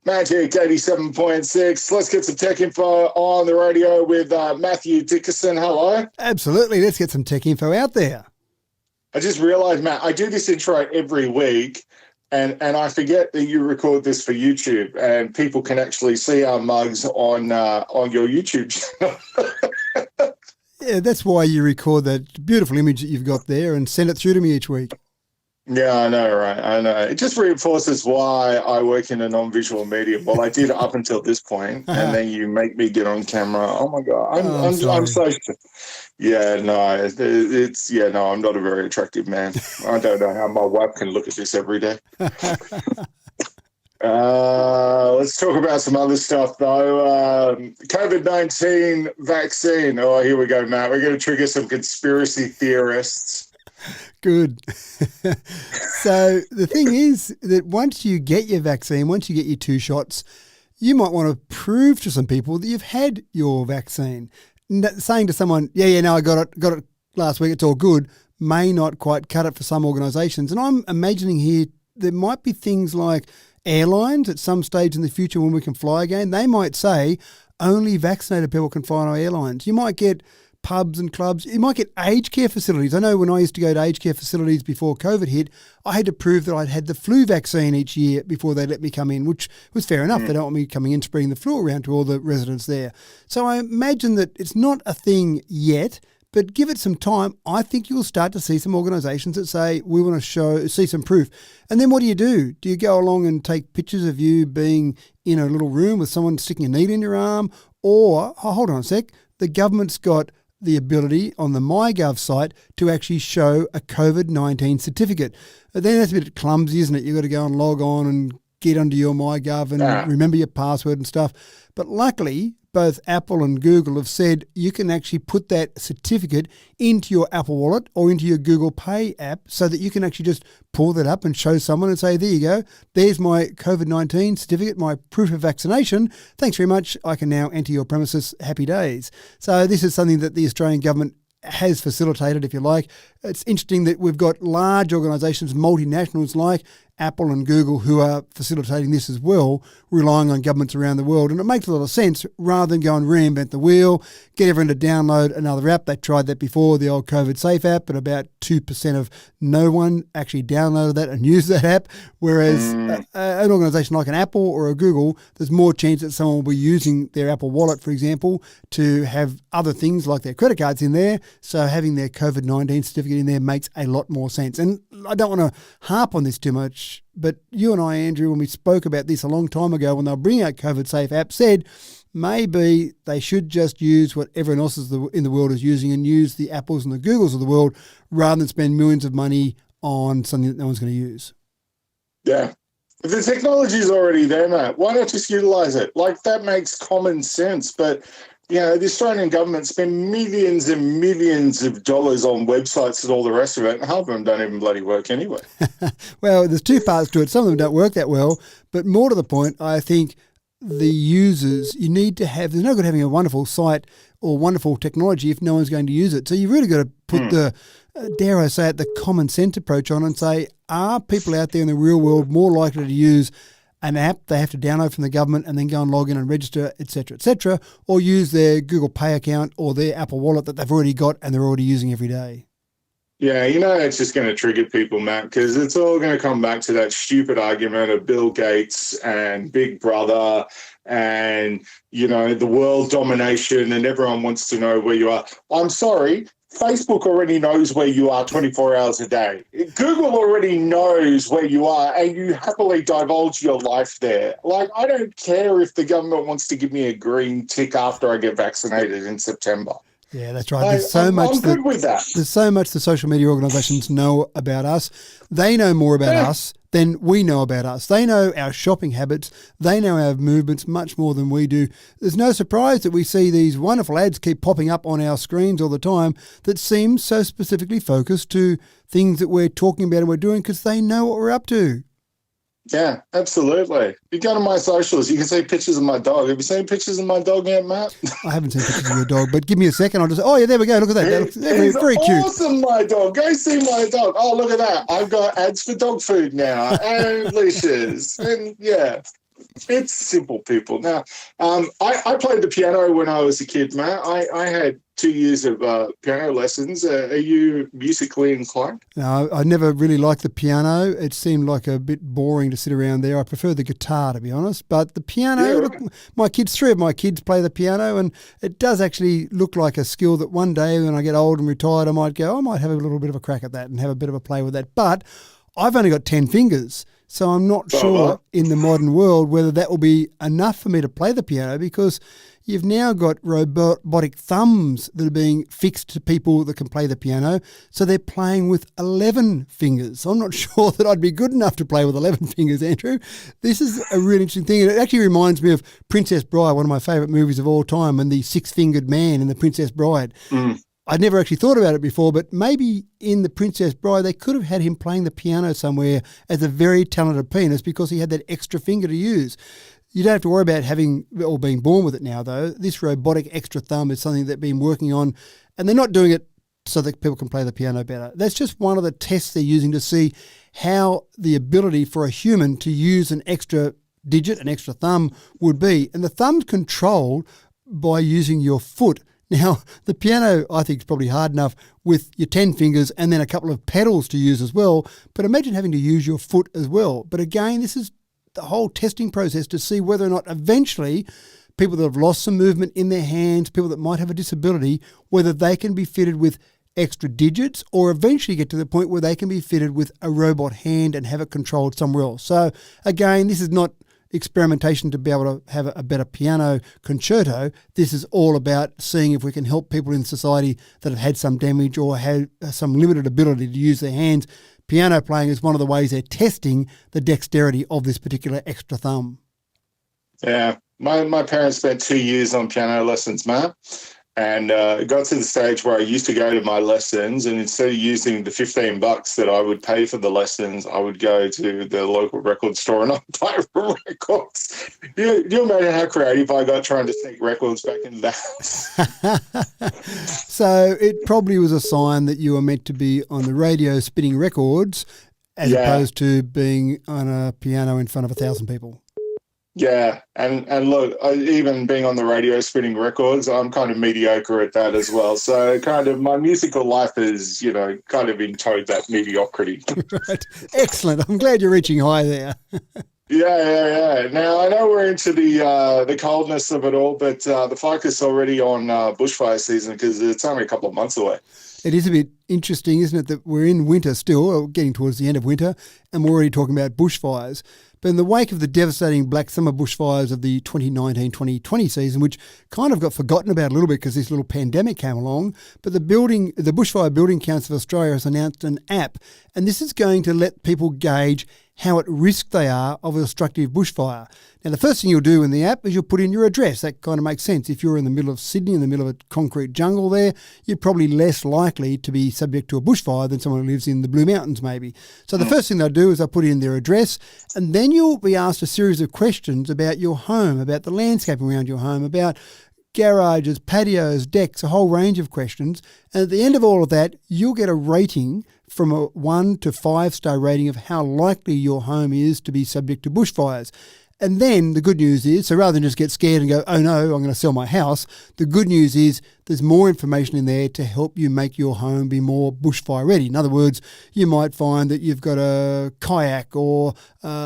Magic 87.6. Let's get some tech info on the radio with Mathew Dickerson. Hello. Absolutely. Let's get some tech info out there. I just realized, Matt, I do this intro every week, and I forget that you record this for YouTube, and people can actually see our mugs on your YouTube channel. Yeah, that's why you record that beautiful image that you've got there and send it through to me each week. Yeah, I know, right? I know. It just reinforces why I work in a non-visual medium. Well, I did up until this point, and then you make me get on camera. Oh my God, I'm so. Yeah, no, I'm not a very attractive man. I don't know how my wife can look at this every day. Let's talk about some other stuff, though. COVID-19 vaccine. Oh, here we go, Matt. We're going to trigger some conspiracy theorists. Good. So the thing is that once you get your vaccine, once you get your 2 shots, you might want to prove to some people that you've had your vaccine. Saying to someone, no, I got it last week, it's all good, may not quite cut it for some organisations. And I'm imagining here there might be things like airlines at some stage in the future when we can fly again. They might say only vaccinated people can fly on our airlines. You might get pubs and clubs. You might get aged care facilities. I know when I used to go to aged care facilities before COVID hit, I had to prove that I'd had the flu vaccine each year before they let me come in, which was fair enough. They don't want me coming in spreading the flu around to all the residents there. So I imagine that it's not a thing yet, but give it some time. I think you'll start to see some organisations that say, we want to see some proof. And then what do? Do you go along and take pictures of you being in a little room with someone sticking a needle in your arm? Or, hold on a sec, the government's got the ability on the MyGov site to actually show a COVID-19 certificate. But then that's a bit clumsy, isn't it? You've got to go and log on and get onto your MyGov and remember your password and stuff. But luckily, both Apple and Google have said you can actually put that certificate into your Apple Wallet or into your Google Pay app so that you can actually just pull that up and show someone and say, there you go, there's my COVID-19 certificate, my proof of vaccination. Thanks very much. I can now enter your premises. Happy days. So this is something that the Australian government has facilitated, if you like. It's interesting that we've got large organisations, multinationals like Apple and Google, who are facilitating this as well, relying on governments around the world. And it makes a lot of sense rather than go and reinvent the wheel, get everyone to download another app. They tried that before, the old COVID Safe app, but about 2% of no one actually downloaded that and used that app. Whereas an organisation like an Apple or a Google, there's more chance that someone will be using their Apple Wallet, for example, to have other things like their credit cards in there. So having their COVID-19 certificate in there makes a lot more sense. And I don't want to harp on this too much, but you and I, Andrew, when we spoke about this a long time ago when they were bringing out COVID Safe app, said maybe they should just use what everyone else in the world is using and use the Apples and the Googles of the world rather than spend millions of money on something that no one's going to use. Yeah. If the technology is already there, Matt, why not just utilise it? Like, that makes common sense, but the Australian government spend millions and millions of dollars on websites and all the rest of it, and half of them don't even bloody work anyway. Well, there's 2 parts to it. Some of them don't work that well, but more to the point, I think the users, you need to have, there's no good having a wonderful site or wonderful technology if no one's going to use it. So you've really got to put the, dare I say it, the common sense approach on and say, are people out there in the real world more likely to use an app they have to download from the government and then go and log in and register, et cetera, or use their Google Pay account or their Apple Wallet that they've already got and they're already using every day? Yeah, it's just going to trigger people, Matt, because it's all going to come back to that stupid argument of Bill Gates and Big Brother and, the world domination and everyone wants to know where you are. I'm sorry. Facebook already knows where you are 24 hours a day. Google already knows where you are, and you happily divulge your life there. Like, I don't care if the government wants to give me a green tick after I get vaccinated in September. Yeah, that's right. There's so much. I'm good with that. There's so much the social media organisations know about us. They know more about us than we know about us. They know our shopping habits. They know our movements much more than we do. There's no surprise that we see these wonderful ads keep popping up on our screens all the time that seem so specifically focused to things that we're talking about and we're doing because they know what we're up to. Yeah, absolutely. If you go to my socials, you can see pictures of my dog. Have you seen pictures of my dog yet, Matt? I haven't seen pictures of your dog, but give me a second. I'll just, there we go. Look at that. That looks very cute. Awesome, my dog. Go see my dog. Oh, look at that. I've got ads for dog food now and leashes. And yeah, It's simple, people. Now, I played the piano when I was a kid, Matt. I had 2 years of piano lessons. Are you musically inclined? No, I never really liked the piano. It seemed like a bit boring to sit around there. I prefer the guitar, to be honest. But the piano, Yeah, look, three of my kids play the piano, and it does actually look like a skill that one day when I get old and retired, I might have a little bit of a crack at that and have a bit of a play with that. But I've only got 10 fingers. So I'm not sure in the modern world whether that will be enough for me to play the piano, because you've now got robotic thumbs that are being fixed to people that can play the piano. So they're playing with 11 fingers. I'm not sure that I'd be good enough to play with 11 fingers, Andrew. This is a really interesting thing. And it actually reminds me of Princess Bride, one of my favourite movies of all time, and the six-fingered man in The Princess Bride. I'd never actually thought about it before, but maybe in The Princess Bride they could have had him playing the piano somewhere as a very talented pianist because he had that extra finger to use. You don't have to worry about having or being born with it now, though. This robotic extra thumb is something they've been working on, and they're not doing it so that people can play the piano better. That's just one of the tests they're using to see how the ability for a human to use an extra digit, an extra thumb, would be. And the thumb's controlled by using your foot. Now, the piano, I think, is probably hard enough with your 10 fingers and then a couple of pedals to use as well. But imagine having to use your foot as well. But again, this is the whole testing process to see whether or not eventually people that have lost some movement in their hands, people that might have a disability, whether they can be fitted with extra digits or eventually get to the point where they can be fitted with a robot hand and have it controlled somewhere else. So again, this is not experimentation to be able to have a better piano concerto. This is all about seeing if we can help people in society that have had some damage or had some limited ability to use their hands. Piano playing is one of the ways they're testing the dexterity of this particular extra thumb. Yeah, my parents spent 2 years on piano lessons, Matt. And it got to the stage where I used to go to my lessons, and instead of using the $15 that I would pay for the lessons, I would go to the local record store and I'd buy records. You imagine how creative I got trying to sneak records back into the house. So it probably was a sign that you were meant to be on the radio spinning records as opposed to being on a piano in front of 1,000 people. Yeah, and look, even being on the radio spinning records, I'm kind of mediocre at that as well. So kind of my musical life is, kind of in towed that mediocrity. Right. Excellent. I'm glad you're reaching high there. Yeah. Now, I know we're into the coldness of it all, but the focus is already on bushfire season because it's only a couple of months away. It is a bit interesting, isn't it, that we're in winter still, or getting towards the end of winter, and we're already talking about bushfires. But in the wake of the devastating Black Summer bushfires of the 2019-2020 season, which kind of got forgotten about a little bit because this little pandemic came along, but the Bushfire Building Council of Australia has announced an app, and this is going to let people gauge how at risk they are of a destructive bushfire. Now, the first thing you'll do in the app is you'll put in your address. That kind of makes sense. If you're in the middle of Sydney, in the middle of a concrete jungle there, you're probably less likely to be subject to a bushfire than someone who lives in the Blue Mountains maybe. So the first thing they'll do is they'll put in their address, and then you'll be asked a series of questions about your home, about the landscaping around your home, about garages, patios, decks, a whole range of questions. And at the end of all of that, you'll get a rating from a 1 to 5 star rating of how likely your home is to be subject to bushfires. And then the good news is, so rather than just get scared and go, oh no, I'm going to sell my house, the good news is there's more information in there to help you make your home be more bushfire ready. In other words, you might find that you've got a kayak or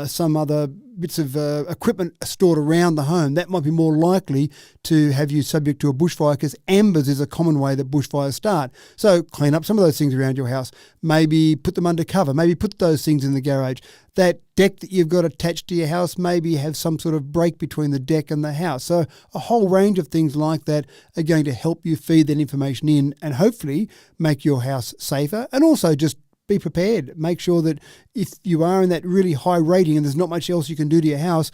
some other bits of equipment stored around the home. That might be more likely to have you subject to a bushfire because embers is a common way that bushfires start. So clean up some of those things around your house. Maybe put them under cover. Maybe put those things in the garage. That deck that you've got attached to your house, maybe have some sort of break between the deck and the house. So a whole range of things like that are going to help you feed that information in and hopefully make your house safer, and also just be prepared. Make sure that if you are in that really high rating and there's not much else you can do to your house,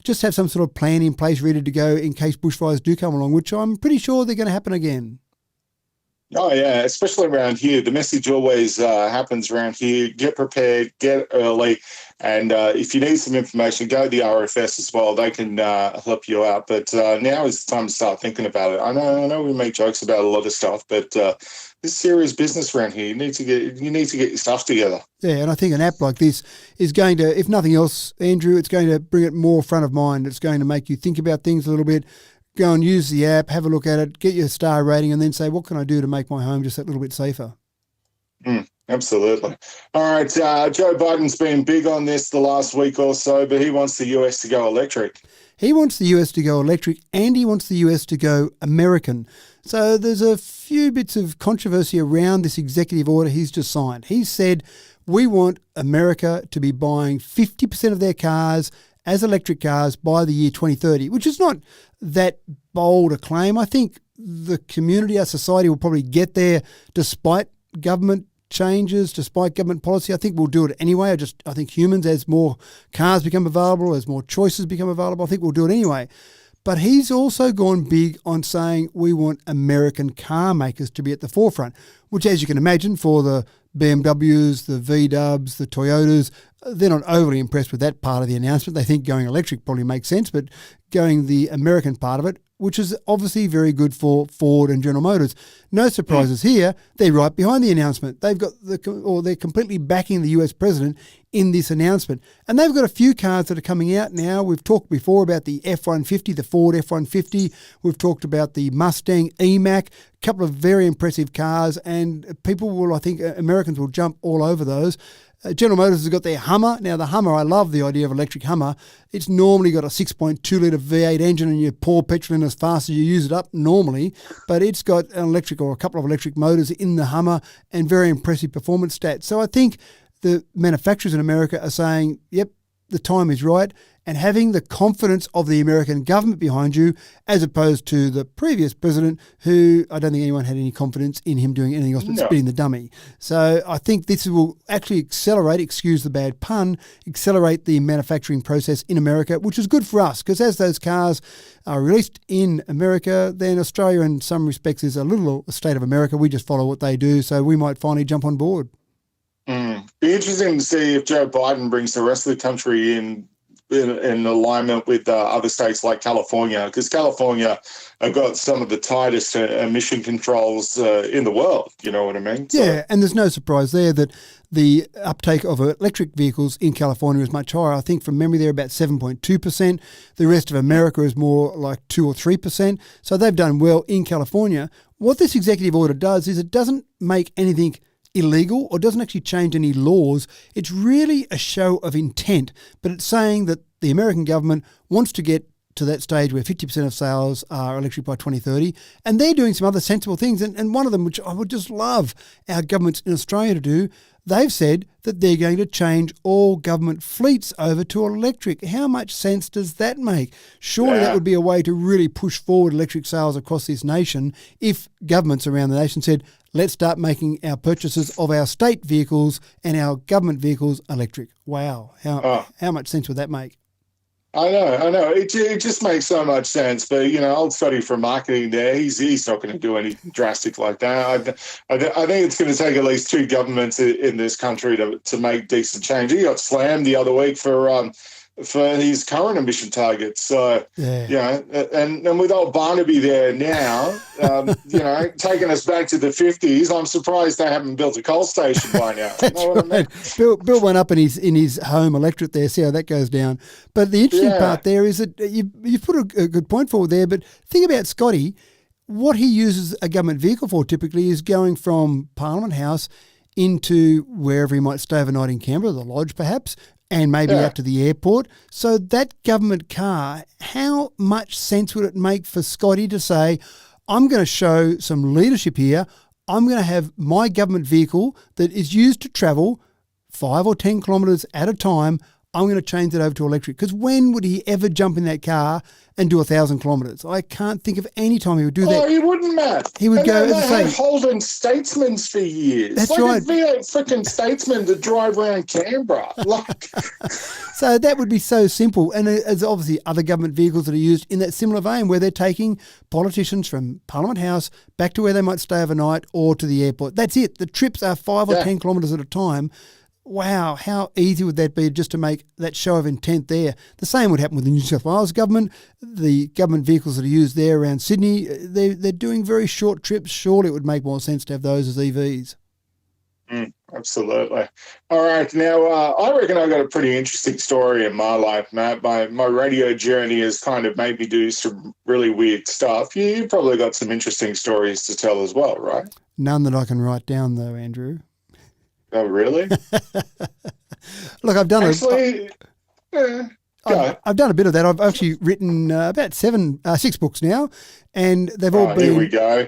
just have some sort of plan in place ready to go in case bushfires do come along, which I'm pretty sure they're going to happen again. Oh yeah, especially around here. The message always happens around here. Get prepared, get early, and if you need some information, go to the RFS as well. They can help you out. But now is the time to start thinking about it. I know, we make jokes about a lot of stuff, but this is serious business around here. You need to get your stuff together. Yeah, and I think an app like this is going to, if nothing else, Andrew, it's going to bring it more front of mind. It's going to make you think about things a little bit. Go and use the app, have a look at it, get your star rating, and then say, what can I do to make my home just that little bit safer? Absolutely. All right. Joe Biden's been big on this the last week or so, but he wants the US to go electric. He wants the US to go electric and he wants the US to go American. So there's a few bits of controversy around this executive order he's just signed. He said, we want America to be buying 50% of their cars as electric cars by the year 2030, which is not that bold a claim. I think the community, our society will probably get there despite government changes, despite government policy. I think we'll do it anyway. I think humans, as more cars become available, as more choices become available, I think we'll do it anyway. But he's also gone big on saying we want American car makers to be at the forefront, which, as you can imagine, for the BMWs, the VWs, the Toyotas, they're not overly impressed with that part of the announcement. They think going electric probably makes sense, but going the American part of it, which is obviously very good for Ford and General Motors. No surprises here. They're right behind the announcement. They're completely backing the US president in this announcement. And they've got a few cars that are coming out now. We've talked before about the F-150, the Ford F-150. We've talked about the Mustang E-Mach, a couple of very impressive cars, and people will, I think, Americans will jump all over those. General Motors has got their Hummer. Now, the Hummer, I love the idea of electric Hummer. It's normally got a 6.2 litre V8 engine and you pour petrol in as fast as you use it up normally, but it's got an electric or a couple of electric motors in the Hummer and very impressive performance stats. So I think the manufacturers in America are saying, yep, the time is right, and having the confidence of the American government behind you, as opposed to the previous president, who I don't think anyone had any confidence in him doing anything else but spinning the dummy. So I think this will actually accelerate, excuse the bad pun, accelerate the manufacturing process in America, which is good for us, because as those cars are released in America, then Australia in some respects is a little state of America. We just follow what they do, so we might finally jump on board. Be interesting to see if Joe Biden brings the rest of the country in alignment with other states like California, because California have got some of the tightest emission controls in the world. You know what I mean? Yeah, and there's no surprise there that the uptake of electric vehicles in California is much higher. I think from memory they're about 7.2%. The rest of America is more like 2 or 3%. So they've done well in California. What this executive order does is it doesn't make anything illegal or doesn't actually change any laws. It's really a show of intent, but it's saying that the American government wants to get to that stage where 50% of sales are electric by 2030, and they're doing some other sensible things. And one of them, which I would just love our governments in Australia to do, they've said that they're going to change all government fleets over to electric. How much sense does that make? Surely that would be a way to really push forward electric sales across this nation if governments around the nation said, let's start making our purchases of our state vehicles and our government vehicles electric. Wow. How much sense would that make? I know. It just makes so much sense. But, old Scotty from marketing there, he's not going to do anything drastic like that. I think it's going to take at least two governments in this country to make decent change. He got slammed the other week for his current emission targets. So, and with old Barnaby there now, taking us back to the 50s, I'm surprised they haven't built a coal station by now. That's right. Build one up in his home electric there, see how that goes down. But the interesting part there is that you've put a good point forward there, but think about Scotty. What he uses a government vehicle for typically is going from Parliament House into wherever he might stay overnight in Canberra, the lodge perhaps, and maybe out to the airport. So that government car, how much sense would it make for Scotty to say, I'm going to show some leadership here. I'm going to have my government vehicle that is used to travel 5 or 10 kilometres at a time. I'm going to change it over to electric. Because when would he ever jump in that car and do 1,000 kilometres? I can't think of any time he would do that. Oh, he wouldn't, Matt. He would go, they as I had say, Holden Statesmans for years. That's like right. a V8 freaking Statesman to drive around Canberra. Like, so that would be so simple. And there's obviously other government vehicles that are used in that similar vein where they're taking politicians from Parliament House back to where they might stay overnight or to the airport. That's it. The trips are 5 or 10 kilometres at a time. Wow, how easy would that be just to make that show of intent there? The same would happen with the New South Wales government. The government vehicles that are used there around Sydney, they're doing very short trips. Surely it would make more sense to have those as EVs. Absolutely. All right. Now, I reckon I've got a pretty interesting story in my life, Matt. My radio journey has kind of made me do some really weird stuff. You probably got some interesting stories to tell as well, right? None that I can write down, though, Andrew. Oh, really? Look, I've done I've done a bit of that. I've actually written about 6 books now, and they've all been. Here we go.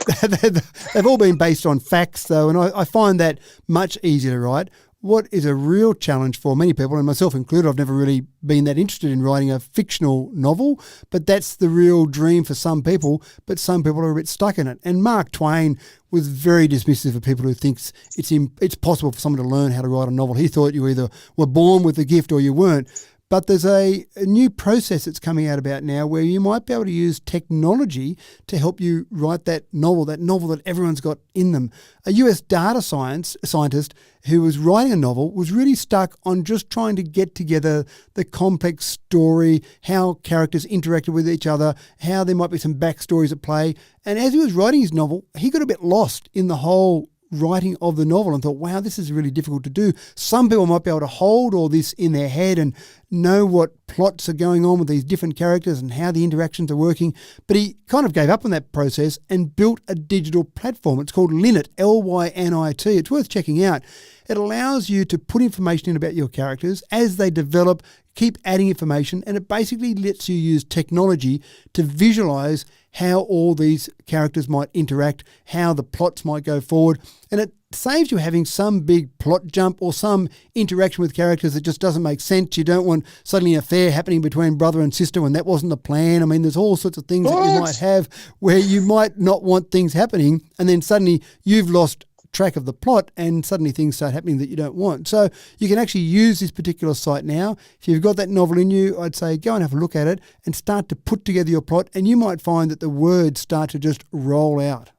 They've all been based on facts, though, and I find that much easier to write. What is a real challenge for many people, and myself included, I've never really been that interested in writing a fictional novel, but that's the real dream for some people, but some people are a bit stuck in it. And Mark Twain was very dismissive of people who thinks it's possible for someone to learn how to write a novel. He thought you either were born with the gift or you weren't. But there's a new process that's coming out about now where you might be able to use technology to help you write that novel that everyone's got in them. A US data scientist who was writing a novel was really stuck on just trying to get together the complex story, how characters interacted with each other, how there might be some backstories at play. And as he was writing his novel, he got a bit lost in the whole writing of the novel and thought, wow, this is really difficult to do. Some people might be able to hold all this in their head and know what plots are going on with these different characters and how the interactions are working. But he kind of gave up on that process and built a digital platform. It's called Lynit, Lynit. It's worth checking out. It allows you to put information in about your characters as they develop, keep adding information, and it basically lets you use technology to visualize how all these characters might interact, how the plots might go forward. And it saves you having some big plot jump or some interaction with characters that just doesn't make sense. You don't want suddenly an affair happening between brother and sister when that wasn't the plan. I mean, there's all sorts of things that you might have where you might not want things happening, and then suddenly you've lost track of the plot and suddenly things start happening that you don't want. So you can actually use this particular site now. If you've got that novel in you, I'd say go and have a look at it and start to put together your plot, and you might find that the words start to just roll out.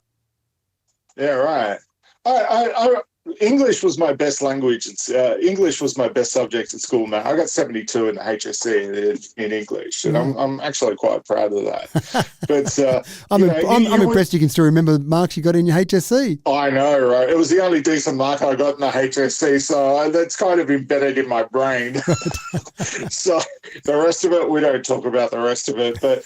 Yeah, right. English was my best language. English was my best subject at school, Matt. I got 72 in the HSC in English, and I'm actually quite proud of that. But I'm impressed you can still remember the marks you got in your HSC. I know, right? It was the only decent mark I got in the HSC, so that's kind of embedded in my brain. So the rest of it, we don't talk about the rest of it, but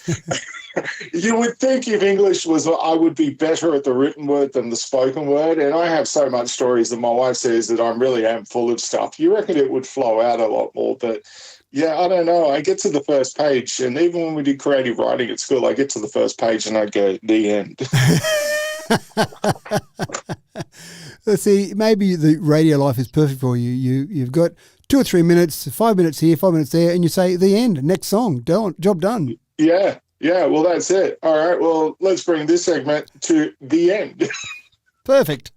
you would think if English was, I would be better at the written word than the spoken word. And I have so much stories that my wife says that I really am full of stuff. You reckon it would flow out a lot more, but yeah, I don't know. I get to the first page, and even when we did creative writing at school, I get to the first page and I go, the end. Let's see, maybe the radio life is perfect for you. You've got 2 or 3 minutes, 5 minutes here, 5 minutes there, and you say the end, next song, job done. Yeah, well, that's it. All right, well, let's bring this segment to the end. Perfect.